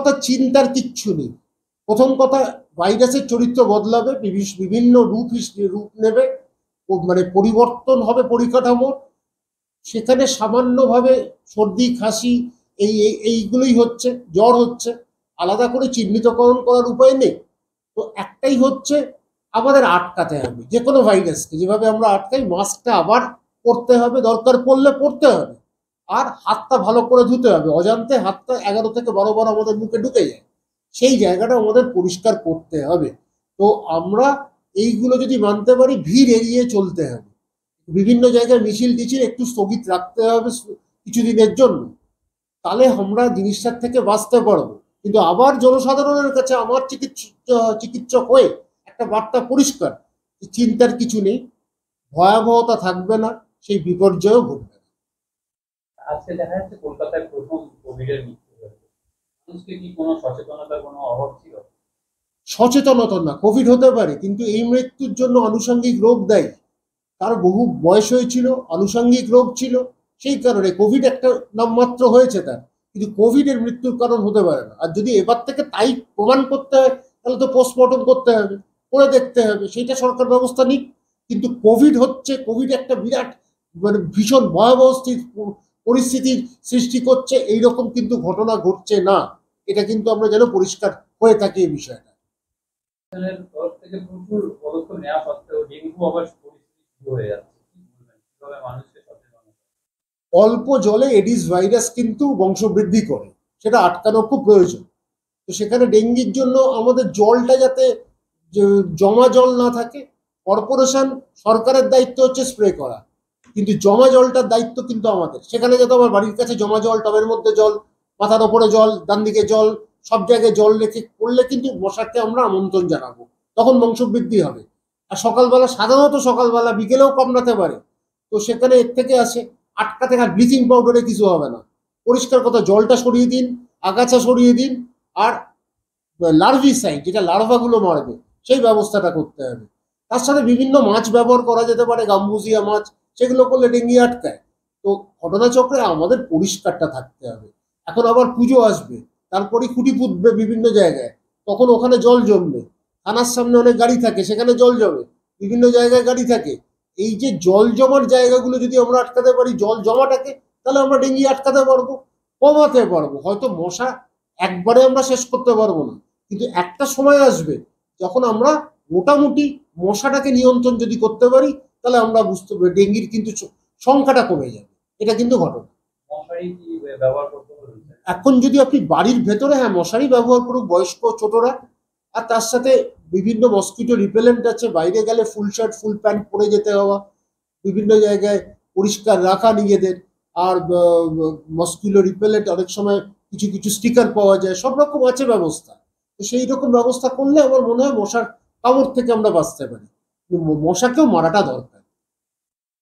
কথা চিন্তার কিচ্ছু নেই। প্রথম কথা, ভাইরাসের চরিত্র বদলাবে, বিভিন্ন রূপ নেবে, মানে পরিবর্তন হবে পরিকাঠামো। সেখানে সামান্যভাবে সর্দি কাশি এইগুলোই হচ্ছে, জ্বর হচ্ছে, আলাদা করে চিহ্নিতকরণ করার উপায় নেই। তো একটাই হচ্ছে, আমাদের আটকাতে হবে যে কোনো ভাইরাসকে, যেভাবে আমরা আটকাই, মাস্কটা আবার পরতে হবে, দরকার পড়লে পরতে হবে, আর হাতটা ভালো করে ধুতে হবে। অজান্তে হাতটা 11 থেকে 12 বার আমাদের মুখে ঢুকে যায়, সেই জায়গাটা আমাদের পরিষ্কার করতে হবে। তো আমরা এইগুলো যদি মানতে পারি, ভিড় এড়িয়ে চলতে হবে, বিভিন্ন জায়গায় মিছিল টিছিল একটু স্থগিত রাখতে হবে কিছুদিনের জন্য, তাহলে আমরা জিনিসটার থেকে বাঁচতে পারবো। কিন্তু আবার জনসাধারণের কাছে আমার চিকিৎসক হয়ে একটা বার্তা পরিষ্কার, চিন্তার কিছু নেই, ভয়াবহতা থাকবে না, সেই বিপর্যয়ও ঘটবে না। আজকে দেখা যাচ্ছে কলকাতায় প্রথম কোভিডের মৃত্যু হয়েছে, মানুষকে কি কোনো সচেতনতার কোনো অভাব ছিল? সচেতনতা না, কোভিড হতে পারে, কিন্তু এই মৃত্যুর জন্য আনুষঙ্গিক রোগ দেয়। তার বহু বয়স হয়েছিল, আনুষঙ্গিক রোগ ছিল, সেই কারণে কোভিড একটা নামমাত্র হয়েছে তার, কিন্তু কোভিড এর মৃত্যুর কারণ হতে পারে না। আর যদি এবার থেকে তাই প্রমাণ করতে হয়, তাহলে তো পোস্টমর্টম করতে হবে, করে দেখতে হবে, সেইটা সরকার ব্যবস্থা নিক। কিন্তু কোভিড হচ্ছে, কোভিড একটা বিরাট, মানে ভীষণ ভয়াবহ পরিস্থিতির সৃষ্টি করছে, এইরকম কিন্তু ঘটনা ঘটছে না। এটা কিন্তু আমরা যেন পরিষ্কার হয়ে থাকি এই বিষয়টা। থেকে প্রচুর পদক্ষেপ নেওয়া সত্ত্বেও ডেঙ্গু আবার পরিস্থিতি শুরু হয়ে যাচ্ছে, কি বলবেন, কিভাবে মানুষকে সচেতন? অল্প জলে এডিস ভাইরাস কিন্তু বংশবৃদ্ধি করে, সেটা আটকানো খুব প্রয়োজন। তো সেখানে ডেঙ্গির জন্য আমাদের জলটা যাতে জমা জল না থাকে, কর্পোরেশন, সরকারের দায়িত্ব হচ্ছে স্প্রে করা, কিন্তু জমা জলটার দায়িত্ব কিন্তু আমাদের। সেখানে যাতে আমার বাড়ির কাছে জমা জল, টবের মধ্যে জল, মাথার ওপরে জল, ডান দিকে জল, সব জায়গায় জল রেখে করলে কিন্তু মশাকে আমরা আমন্ত্রণ জানাবো, তখন বংশবৃদ্ধি হবে। আর সকালবেলা, সাধারণত সকালবেলা, বিকেলেও কামড়াতে পারে, তো সেখানে এর থেকে আসে আটকাতে। আর ব্লিচিং পাউডারে কিছু হবে না, পরিষ্কার কথা, জলটা সরিয়ে দিন, আগাছা সরিয়ে দিন, আর লার্ভিসাইড, যেটা লার্ভাগুলো মারবে, সেই ব্যবস্থাটা করতে হবে। তার সাথে বিভিন্ন মাছ ব্যবহার করা যেতে পারে, গাম্বুজিয়া মাছ, সেগুলো করলে ডেঙ্গি আটকায়। তো ঘটনাচক্রে আমাদের পরিষ্কারটা থাকতে হবে। এখন আবার পুজো আসবে, তারপরে খুঁটি পুঁতবে বিভিন্ন জায়গায়, তখন ওখানে জল জমবে, থানার সামনে অনেক গাড়ি থাকে, সেখানে জল জমে, বিভিন্ন জায়গায় গাড়ি থাকে। এই যে জল জমার জায়গাগুলো যদি আমরা আটকাতে পারি, জল জমাটাকে, তাহলে আমরা ডেঙ্গি আটকাতে পারবো, কমাতে পারবো। হয়তো মশা একবারে আমরা শেষ করতে পারবো না, কিন্তু একটা সময় আসবে যখন আমরা মোটামুটি মশাটাকে নিয়ন্ত্রণ যদি করতে পারি, তাহলে আমরা বুঝতে পারি ডেঙ্গির কিন্তু সংখ্যাটা কমে যাবে। এটা কিন্তু ঘটনা। মশারি কি ব্যবহার করতে হবে? এখন যদি আপনি বাড়ির ভেতরে, হ্যাঁ, মশারি ব্যবহার করুক বয়স্ক ছোটরা, আর তার সাথে বিভিন্ন মসকিটো রিপেলেন্ট আছে, বাইরে গেলে ফুল শার্ট ফুল প্যান্ট পরে যেতে হওয়া, বিভিন্ন জায়গায় পরিষ্কার রাখা নিজেদের, আর মসকিটো রিপেলেন্ট অনেক সময় কিছু কিছু স্টিকার পাওয়া যায়, সব রকম আছে ব্যবস্থা। তো সেই রকম ব্যবস্থা করলে আমার মনে হয় মশার কামড় থেকে আমরা বাঁচতে পারি, মশাকেও মারাটা দরকার।